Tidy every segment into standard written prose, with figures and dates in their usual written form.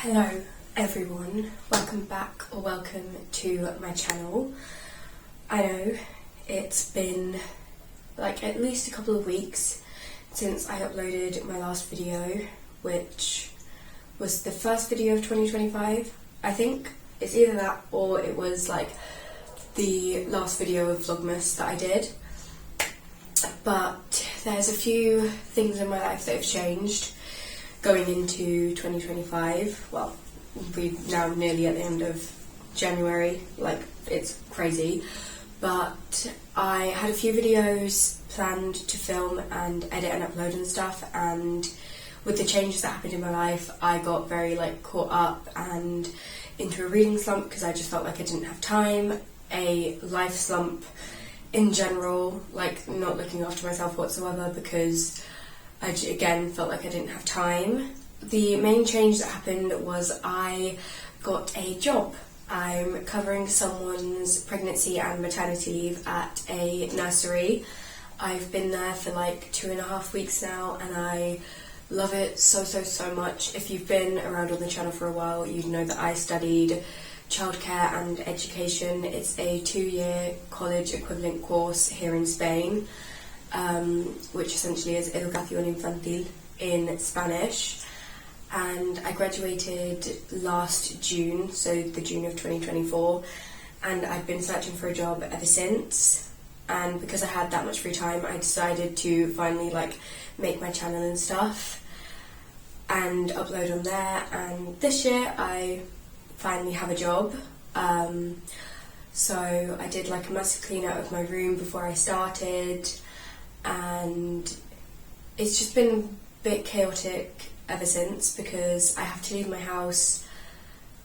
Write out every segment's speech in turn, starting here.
Hello everyone, welcome back or welcome to my channel. I know it's been like at least a couple of weeks since I uploaded my last video, which was the first video of 2025. I think it's either that or it was like the last video of Vlogmas that I did. But there's a few things in my life that have changed going into 2025. Well, we're now nearly at the end of January, like it's crazy. But I had a few videos planned to film and edit and upload and stuff, and with the changes that happened in my life, I got very caught up and into a reading slump because I just felt like I didn't have time, a life slump in general, like not looking after myself whatsoever because I again felt like I didn't have time. The main change that happened was I got a job. I'm covering someone's pregnancy and maternity leave at a nursery. I've been there for like 2.5 weeks now and I love it so much. If you've been around on the channel for a while, you'd know that I studied childcare and education. It's a 2-year college equivalent course here in Spain, which essentially is Educación Infantil in Spanish, and I graduated last June, so the June of 2024, and I've been searching for a job ever since. And because I had that much free time, I decided to finally make my channel and stuff and upload on there, and this year I finally have a job. So I did a massive clean out of my room before I started, and it's just been a bit chaotic ever since because I have to leave my house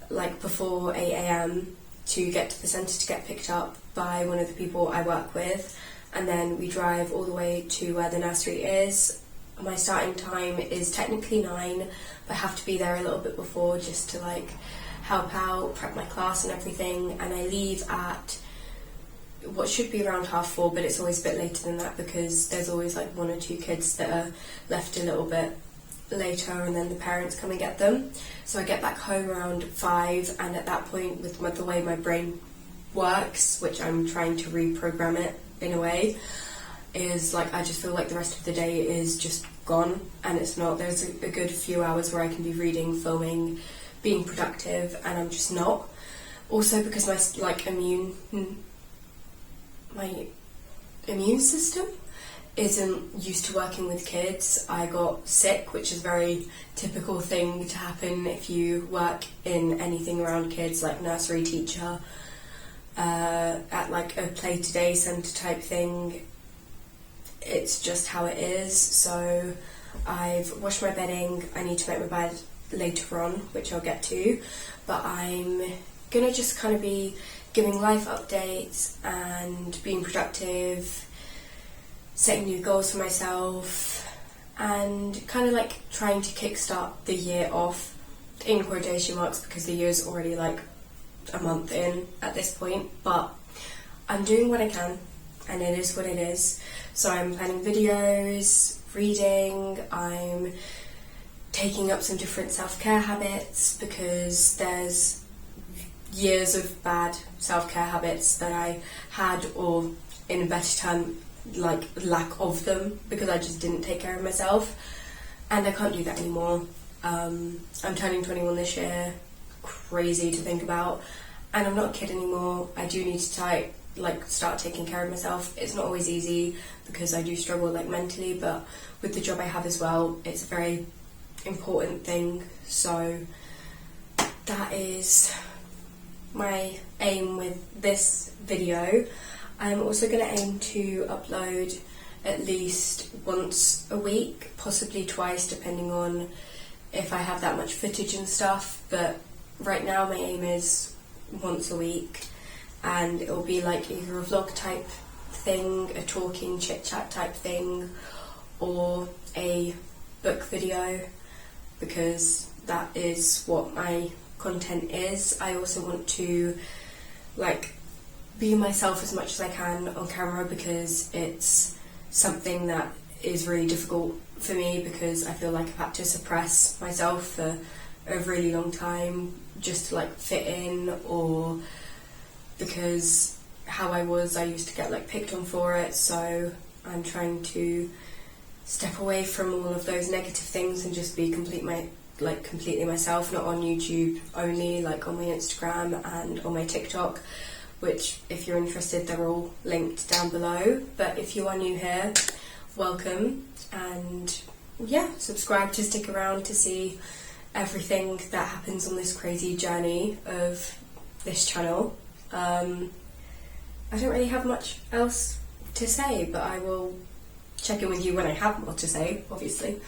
before 8 AM to get to the centre to get picked up by one of the people I work with, and then we drive all the way to where the nursery is. My starting time is technically 9, but I have to be there a little bit before just to help out, prep my class and everything, and I leave at what should be around 4:30, but it's always a bit later than that because there's always 1 or 2 kids that are left a little bit later and then the parents come and get them. So I get back home around 5, and at that point, with the way my brain works, which I'm trying to reprogram it in a way, is I just feel like the rest of the day is just gone, and it's not. There's a good few hours where I can be reading, filming, being productive, and I'm just not. Also because my immune system isn't used to working with kids. I got sick, which is a very typical thing to happen if you work in anything around kids, like nursery teacher, at a play today centre type thing. It's just how it is. So I've washed my bedding. I need to make my bed later on, which I'll get to, but I'm gonna just be giving life updates and being productive, setting new goals for myself, and trying to kickstart the year off in quotation marks because the year's already a month in at this point, but I'm doing what I can and it is what it is. So I'm planning videos, reading, I'm taking up some different self-care habits because there's years of bad self-care habits that I had, or in a better term, lack of them, because I just didn't take care of myself, and I can't do that anymore. I'm turning 21 this year, crazy to think about, and I'm not a kid anymore. I do need to start taking care of myself. It's not always easy because I do struggle mentally, but with the job I have as well, it's a very important thing. So that is my aim with this video. I'm also going to aim to upload at least once a week, possibly twice depending on if I have that much footage and stuff, but right now my aim is once a week, and it will be either a vlog type thing, a talking chit chat type thing, or a book video, because that is what my content is. I also want to be myself as much as I can on camera because it's something that is really difficult for me because I feel like I've had to suppress myself for a really long time just to like fit in, or because how I used to get like picked on for it, so I'm trying to step away from all of those negative things and just be completely myself, not on YouTube only, like on my Instagram and on my TikTok, which if you're interested they're all linked down below. But if you are new here, welcome, and yeah, subscribe to stick around to see everything that happens on this crazy journey of this channel. I don't really have much else to say, but I will check in with you when I have more to say, obviously.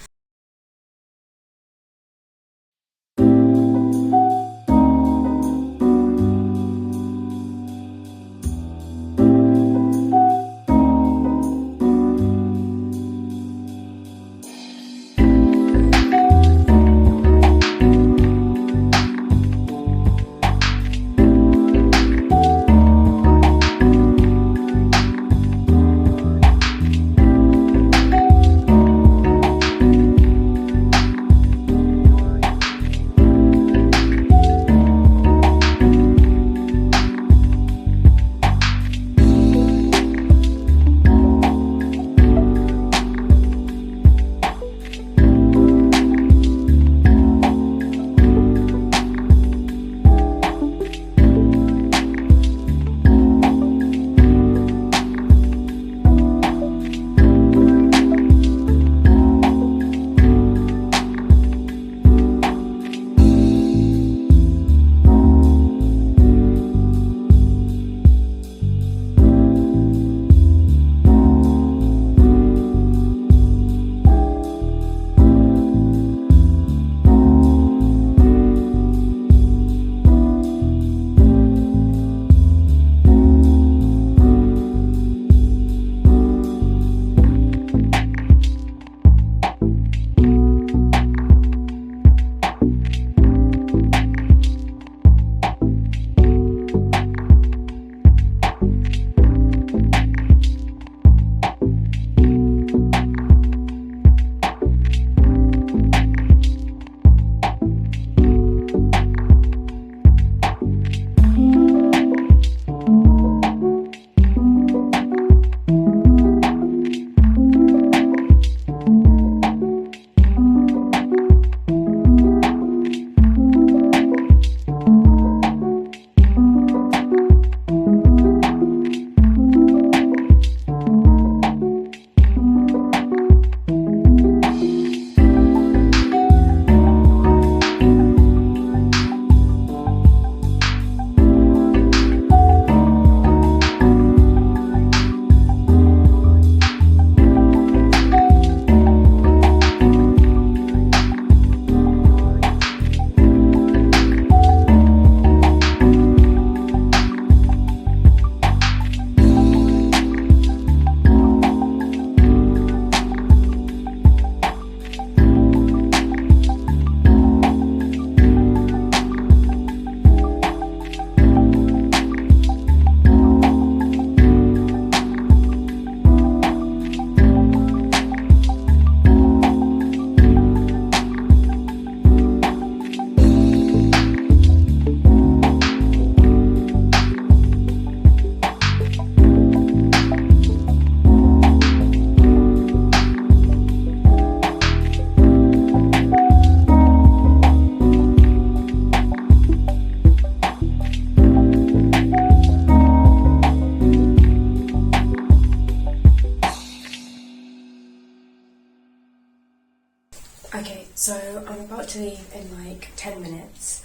Okay, so I'm about to leave in like 10 minutes.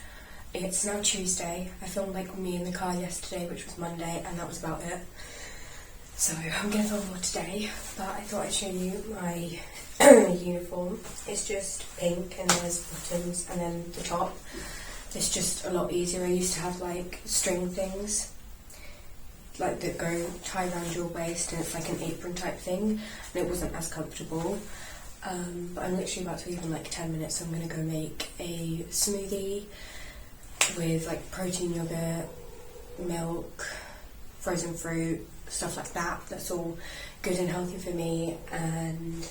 It's now Tuesday. I filmed like me in the car yesterday, which was Monday, and that was about it. So I'm going to film more today, but I thought I'd show you my uniform. It's just pink and there's buttons and then the top. It's just a lot easier. I used to have like string things like that go tie around your waist, and it's like an apron type thing, and it wasn't as comfortable. But I'm literally about to leave in like 10 minutes, so I'm going to go make a smoothie with like protein yogurt, milk, frozen fruit, stuff like that. That's all good and healthy for me, and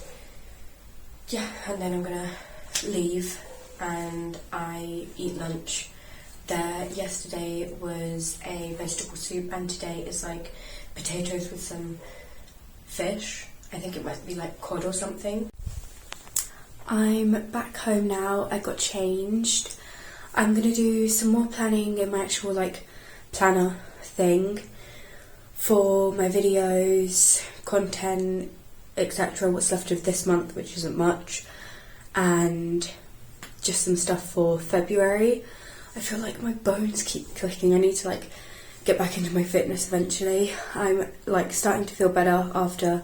yeah, and then I'm going to leave and I eat lunch there. Yesterday was a vegetable soup, and today is like potatoes with some fish. I think it might be like cod or something. I'm back home now. I got changed. I'm gonna do some more planning in my actual like planner thing for my videos, content, etc. What's left of this month, which isn't much, and just some stuff for February. I feel like my bones keep clicking. I need to like get back into my fitness eventually. I'm like starting to feel better after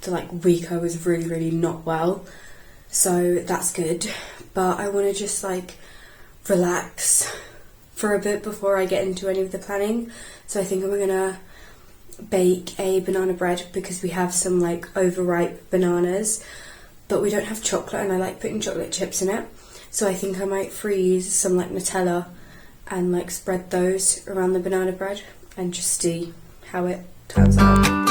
the like week I was really not well, so that's good. But I want to just like relax for a bit before I get into any of the planning. So I think I'm gonna bake a banana bread because we have some like overripe bananas, but we don't have chocolate, and I like putting chocolate chips in it. So I think I might freeze some like Nutella and like spread those around the banana bread and just see how it turns out.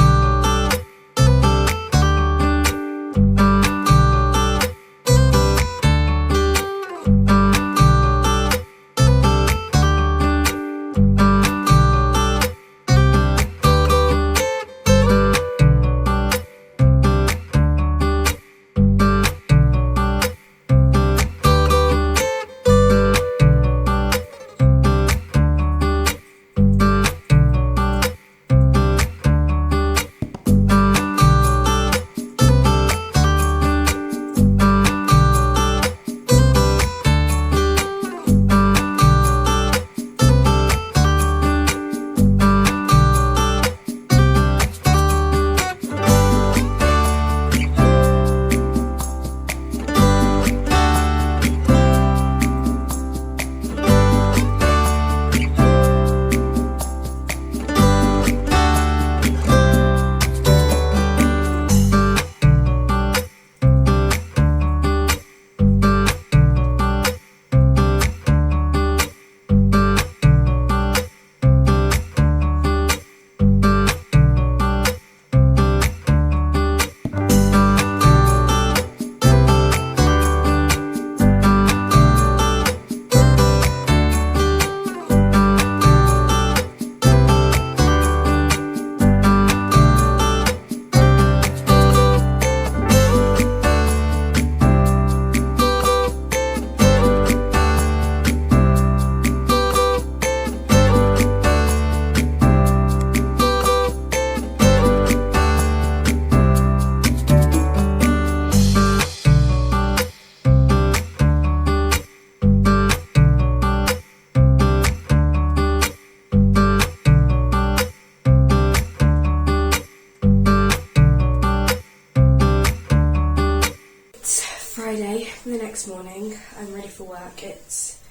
Friday, the next morning, I'm ready for work. It's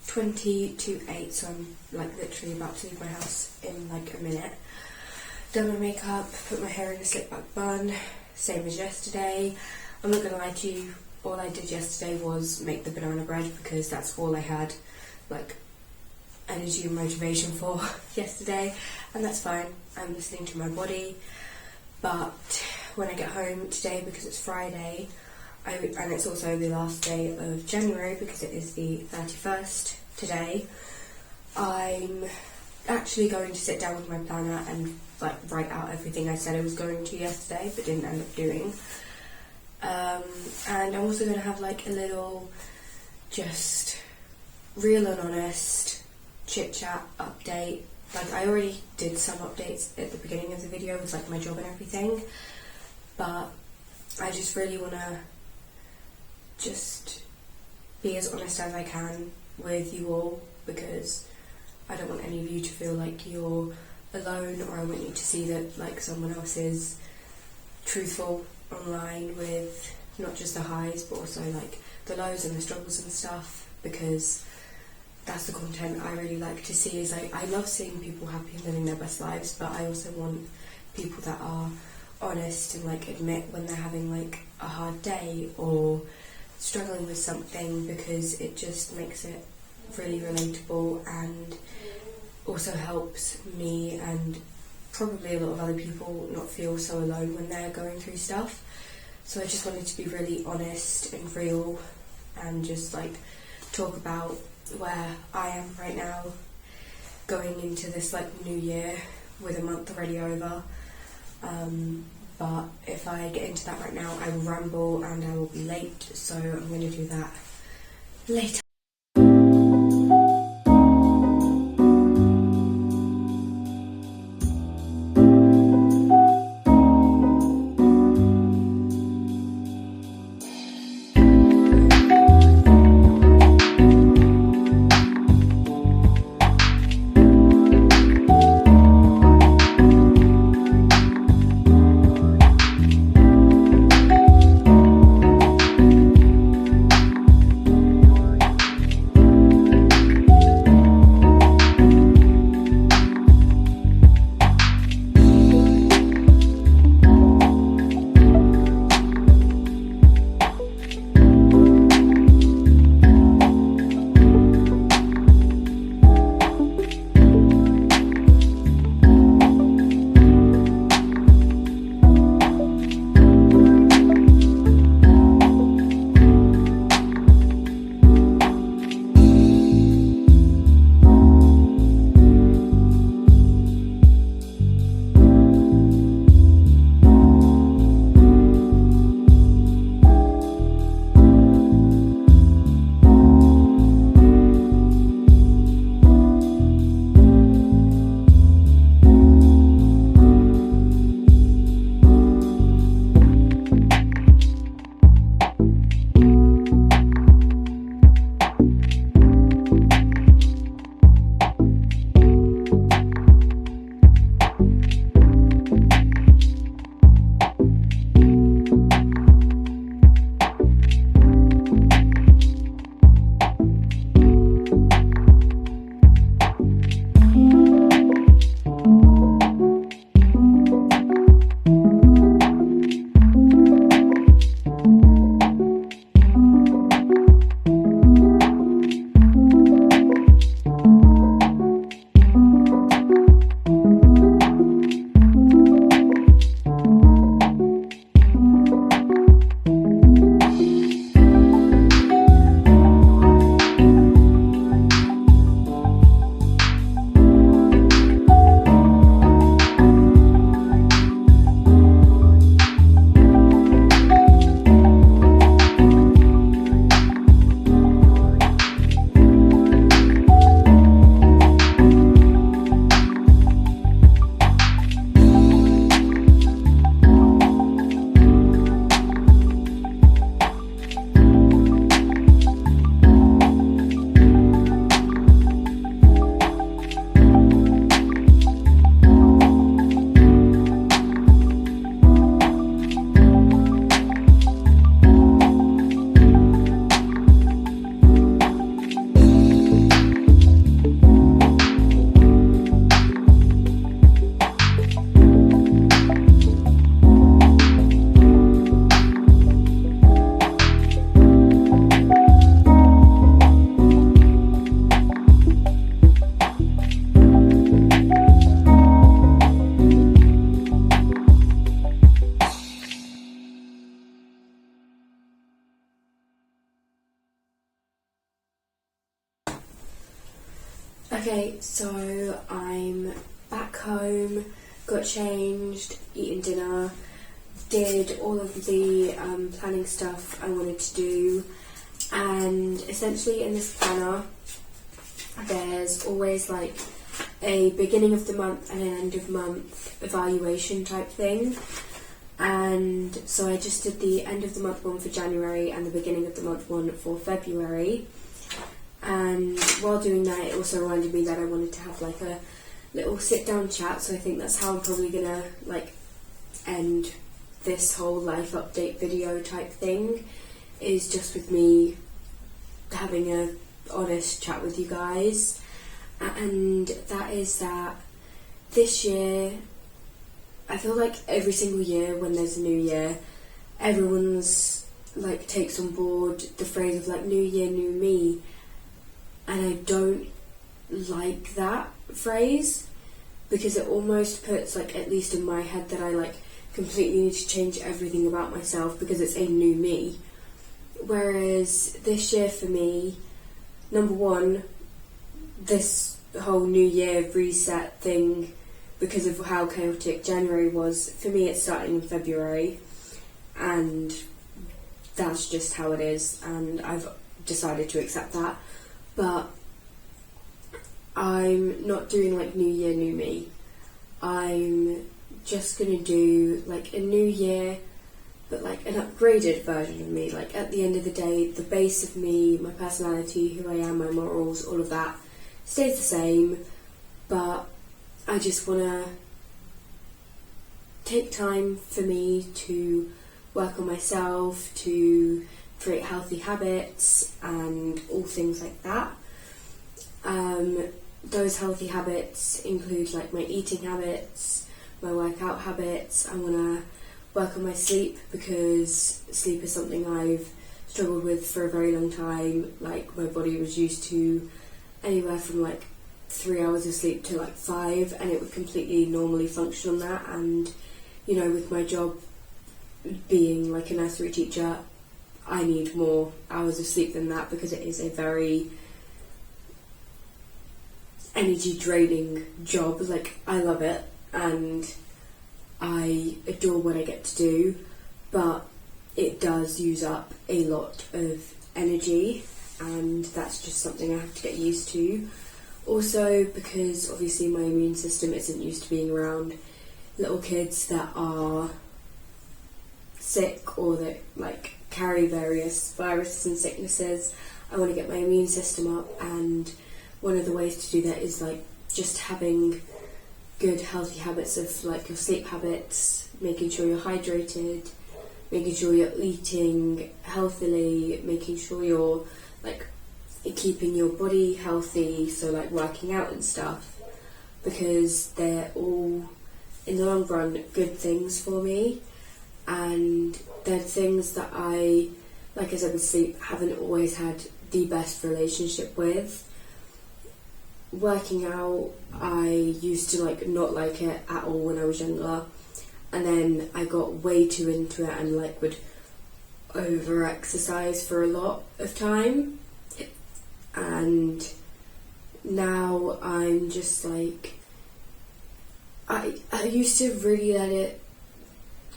20 to 8, so I'm like literally about to leave my house in like a minute. Done my makeup, put my hair in a slip back bun, same as yesterday. I'm not gonna lie to you, all I did yesterday was make the banana bread because that's all I had like energy and motivation for yesterday, and that's fine. I'm listening to my body. But when I get home today, because it's Friday, and it's also the last day of January because it is the 31st today, I'm actually going to sit down with my planner and like write out everything I said I was going to yesterday but didn't end up doing. And I'm also going to have like a little just real and honest chit chat update. Like I already did some updates at the beginning of the video with like my job and everything, but I just really want to just be as honest as I can with you all, because I don't want any of you to feel like you're alone, or I want you to see that like someone else is truthful online with not just the highs but also like the lows and the struggles and stuff, because that's the content I really like to see. Is like I love seeing people happy and living their best lives, but I also want people that are honest and like admit when they're having like a hard day or struggling with something, because it just makes it really relatable and also helps me and probably a lot of other people not feel so alone when they're going through stuff. So I just wanted to be really honest and real and just like talk about where I am right now, going into this like new year with a month already over. But if I get into that right now, I will ramble and I will be late, so I'm going to do that later. Okay, so I'm back home, got changed, eaten dinner, did all of the planning stuff I wanted to do, and essentially in this planner there's always like a beginning of the month and an end of month evaluation type thing. And so I just did the end of the month one for January and the beginning of the month one for February. And while doing that, it also reminded me that I wanted to have like a little sit down chat, so I think that's how I'm probably gonna like end this whole life update video type thing, is just with me having a honest chat with you guys. And that is that this year, I feel like every single year when there's a new year, everyone's like takes on board the phrase of like new year, new me, and I don't like that phrase because it almost puts like, at least in my head, that I like completely need to change everything about myself because it's a new me. Whereas this year for me, number one, this whole New Year reset thing, because of how chaotic January was, for me it's starting in February, and that's just how it is, and I've decided to accept that. But I'm not doing like New Year, New Me. I'm just gonna do like a new year, but like an upgraded version of me. Like at the end of the day, the base of me, my personality, who I am, my morals, all of that stays the same, but I just wanna take time for me to work on myself, to create healthy habits and all things like that. Those healthy habits include like my eating habits, my workout habits. I want to work on my sleep, because sleep is something I've struggled with for a very long time. Like my body was used to anywhere from like 3 hours of sleep to like 5, and it would completely normally function on that. And you know, with my job being like a nursery teacher, I need more hours of sleep than that, because it is a very energy draining job. Like I love it and I adore what I get to do, but it does use up a lot of energy, and that's just something I have to get used to. Also, because obviously my immune system isn't used to being around little kids that are sick or that like carry various viruses and sicknesses. I want to get my immune system up, and one of the ways to do that is like just having good healthy habits of like your sleep habits, making sure you're hydrated, making sure you're eating healthily, making sure you're like keeping your body healthy, so like working out and stuff, because they're all in the long run good things for me. And they're things that I, like I said with sleep, haven't always had the best relationship with. Working out, I used to like not like it at all when I was younger, and then I got way too into it and like would over exercise for a lot of time, and now I'm just like, I used to really let it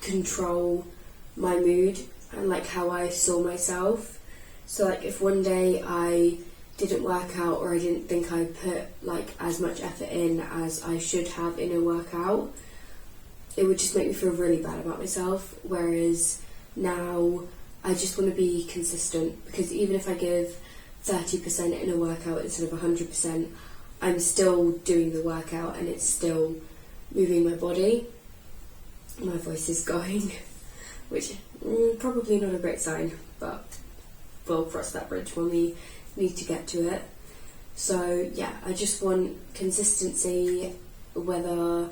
control my mood and like how I saw myself. So like if one day I didn't work out, or I didn't think I put like as much effort in as I should have in a workout, it would just make me feel really bad about myself. Whereas now I just want to be consistent, because even if I give 30% in a workout instead of 100%, I'm still doing the workout and it's still moving my body. My voice is going, which probably not a great sign, but we'll cross that bridge when we need to get to it. So yeah, I just want consistency, whether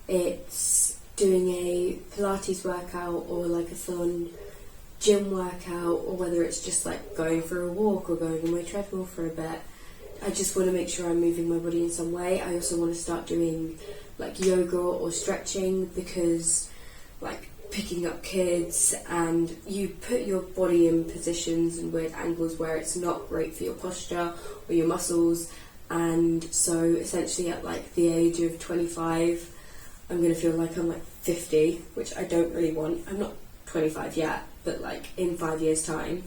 it's doing a Pilates workout or like a full-on gym workout, or whether it's just like going for a walk or going on my treadmill for a bit. I just want to make sure I'm moving my body in some way. I also want to start doing like yoga or stretching, because like picking up kids and you put your body in positions and weird angles where it's not great for your posture or your muscles. And so essentially at like the age of 25, I'm going to feel like I'm like 50, which I don't really want. I'm not 25 yet, but like in 5 years time.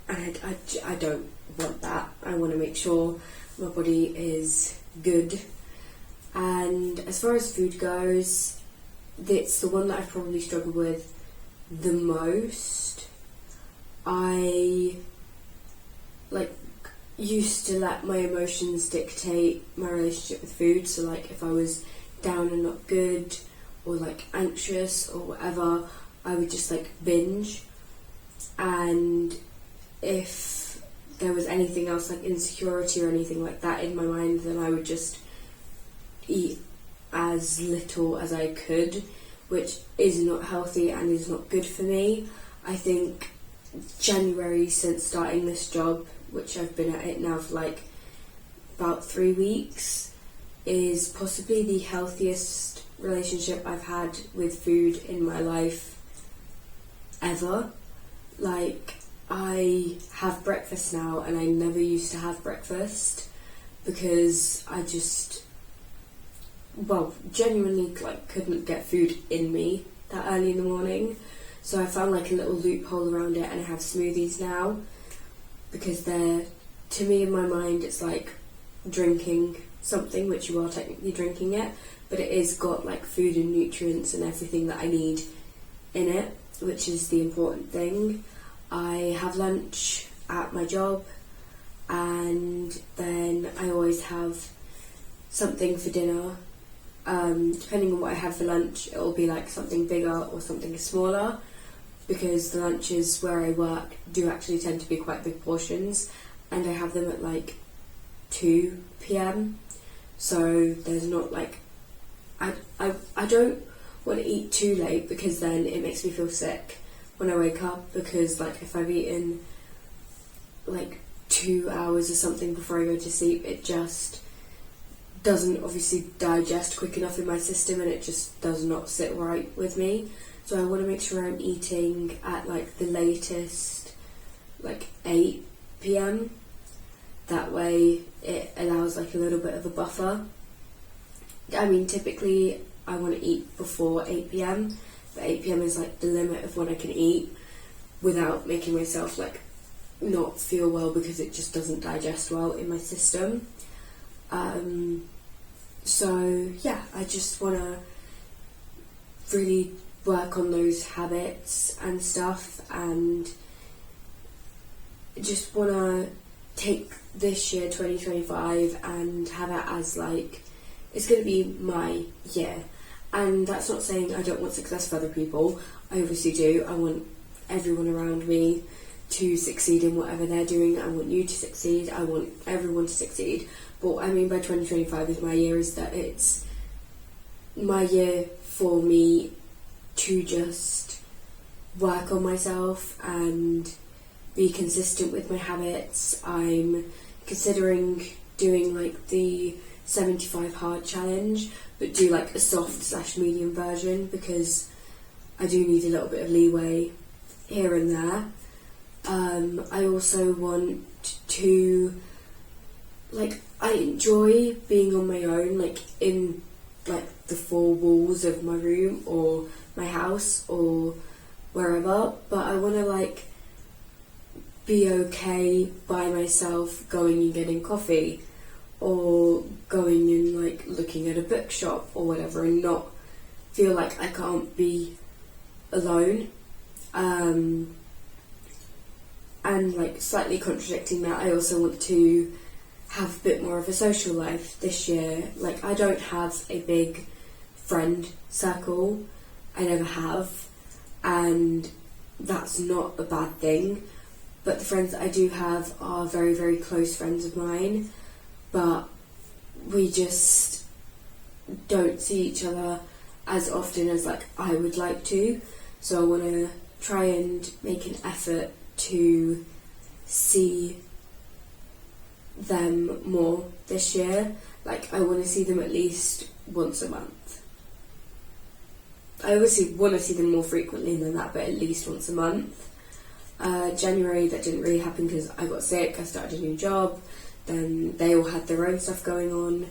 And I don't want that. I want to make sure my body is good. And as far as food goes, it's the one that I've probably struggled with the most. I like used to let my emotions dictate my relationship with food. So like if I was down and not good, or like anxious or whatever, I would just like binge. And if there was anything else like insecurity or anything like that in my mind, then I would just eat as little as I could, which is not healthy and is not good for me. I think January, since starting this job, which I've been at it now for like about 3 weeks, is possibly the healthiest relationship I've had with food in my life ever. Like, I have breakfast now, and I never used to have breakfast because I just, genuinely like couldn't get food in me that early in the morning. So I found like a little loophole around it, and I have smoothies now because they're, to me in my mind, it's like drinking something, which you are technically drinking it, but it is got like food and nutrients and everything that I need in it, which is the important thing. I have lunch at my job, and then I always have something for dinner. Depending on what I have for lunch, it'll be like something bigger or something smaller, because the lunches where I work do actually tend to be quite big portions, and I have them at like 2 p.m. So there's not like, I don't want to eat too late because then it makes me feel sick when I wake up, because like if I've eaten like 2 hours or something before I go to sleep, it just doesn't obviously digest quick enough in my system, and it just does not sit right with me. So I want to make sure I'm eating at like the latest like 8 p.m. That way it allows like a little bit of a buffer. I mean, typically I want to eat before 8 p.m, but 8 p.m. is like the limit of when I can eat without making myself like not feel well, because it just doesn't digest well in my system. So yeah, I just want to really work on those habits and stuff, and just want to take this year 2025 and have it as like, it's going to be my year. And that's not saying I don't want success for other people. I obviously do. I want everyone around me to succeed in whatever they're doing. I want you to succeed. I want everyone to succeed. But what I mean by 2025 is my year, is that it's my year for me to just work on myself and be consistent with my habits. I'm considering doing like the 75 hard challenge, but do like a soft / medium version, because I do need a little bit of leeway here and there. I also want to, like, I enjoy being on my own, like in like the 4 walls of my room or my house or wherever, but I want to like be okay by myself going and getting coffee, or going and like looking at a bookshop or whatever, and not feel like I can't be alone. And like slightly contradicting that, I also want to have a bit more of a social life this year. Like, I don't have a big friend circle, I never have, and that's not a bad thing, but the friends that I do have are very, very close friends of mine, but we just don't see each other as often as like I would like to. So I want to try and make an effort to see them more this year. Like, I want to see them at least once a month. I obviously want to see them more frequently than that, but at least once a month. January, that didn't really happen because I got sick, I started a new job, then they all had their own stuff going on,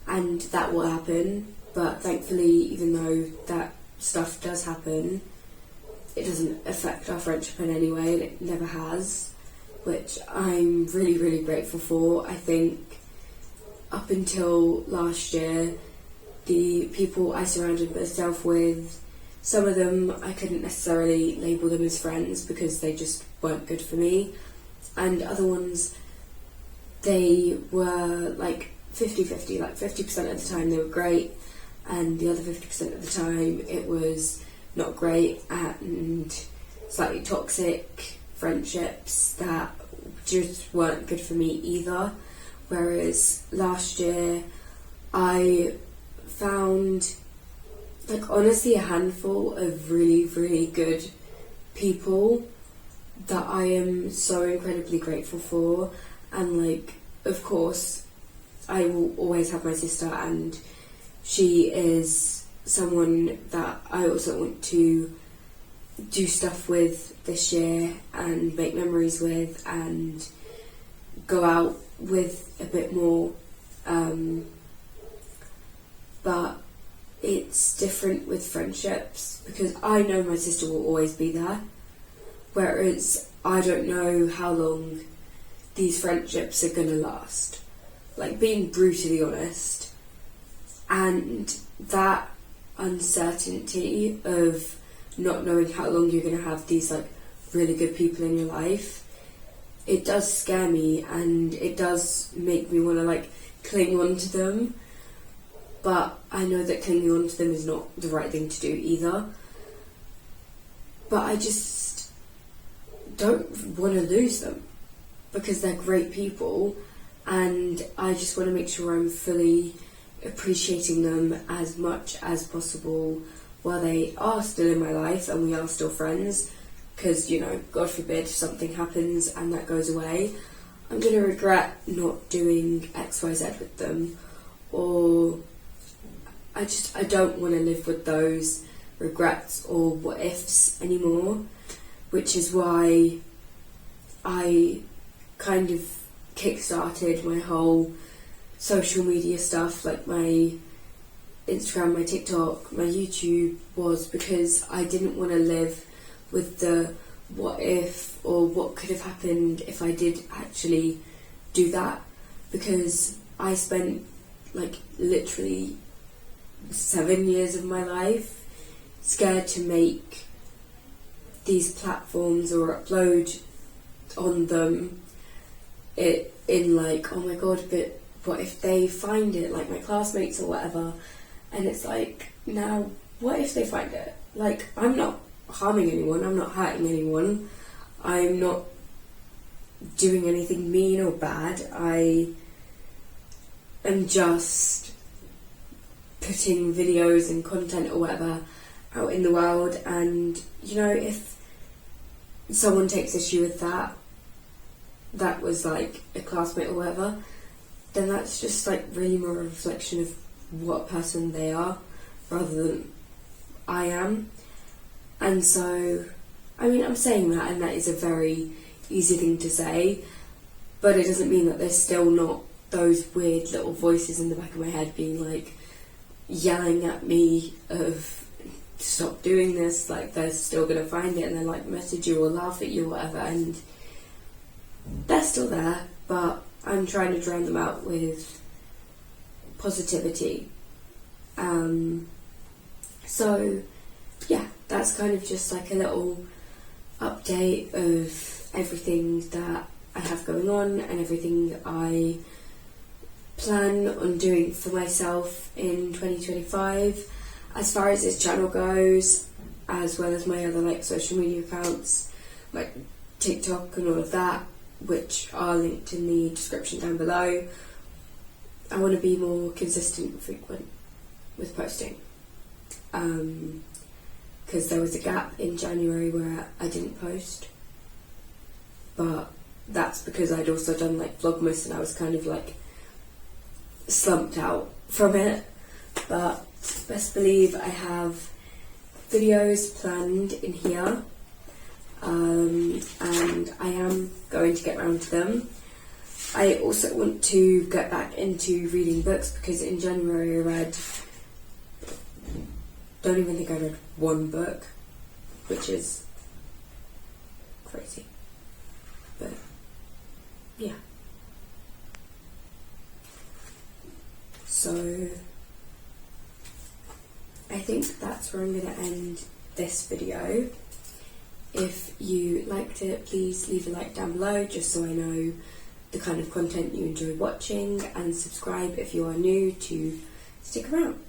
and that will happen. But thankfully, even though that stuff does happen, it doesn't affect our friendship in any way, and it never has, which I'm really, really grateful for. I think up until last year, the people I surrounded myself with, some of them I couldn't necessarily label them as friends because they just weren't good for me, and other ones, they were like 50-50, like 50% of the time they were great, and the other 50% of the time it was not great, and slightly toxic friendships that just weren't good for me either. Whereas last year I found, like, honestly a handful of really, really good people that I am so incredibly grateful for. And like, of course, I will always have my sister, and she is someone that I also want to do stuff with this year and make memories with and go out with a bit more, but it's different with friendships because I know my sister will always be there, whereas I don't know how long these friendships are going to last. Like, being brutally honest, and that uncertainty of not knowing how long you're going to have these like really good people in your life, it does scare me and it does make me want to like cling on to them, but I know that clinging on to them is not the right thing to do either. But I just don't want to lose them because they're great people, and I just want to make sure I'm fully appreciating them as much as possible while they are still in my life and we are still friends, because, you know, God forbid something happens and that goes away, I'm going to regret not doing XYZ with them, or I don't want to live with those regrets or what ifs anymore, which is why I kind of kick-started my whole social media stuff, like my Instagram, my TikTok, my YouTube, was because I didn't want to live with the what if or what could have happened if I did actually do that, because I spent like literally 7 years of my life scared to make these platforms or upload on them it in like, oh my god, but what if they find it, like my classmates or whatever. And it's like, now what if they find it? Like, I'm not harming anyone, I'm not hurting anyone, I'm not doing anything mean or bad, I am just putting videos and content or whatever out in the world, and you know, if someone takes issue with that was like a classmate or whatever, then that's just like really more a reflection of what person they are rather than I am. And so, I mean, I'm saying that, and that is a very easy thing to say, but it doesn't mean that there's still not those weird little voices in the back of my head being like yelling at me of stop doing this, like they're still going to find it and they like message you or laugh at you or whatever, and they're still there, but I'm trying to drown them out with positivity. So yeah, that's kind of just like a little update of everything that I have going on and everything I plan on doing for myself in 2025 as far as this channel goes, as well as my other like social media accounts like TikTok and all of that, which are linked in the description down below. I want to be more consistent and frequent with posting, because there was a gap in January where I didn't post, but that's because I'd also done like Vlogmas and I was kind of like slumped out from it. But best believe I have videos planned in here, and I am going to get around to them. I also want to get back into reading books, because in January I don't even think I read one book, which is crazy, but yeah. So I think that's where I'm going to end this video. If you liked it, please leave a like down below just so I know the kind of content you enjoy watching, and subscribe if you are new to stick around.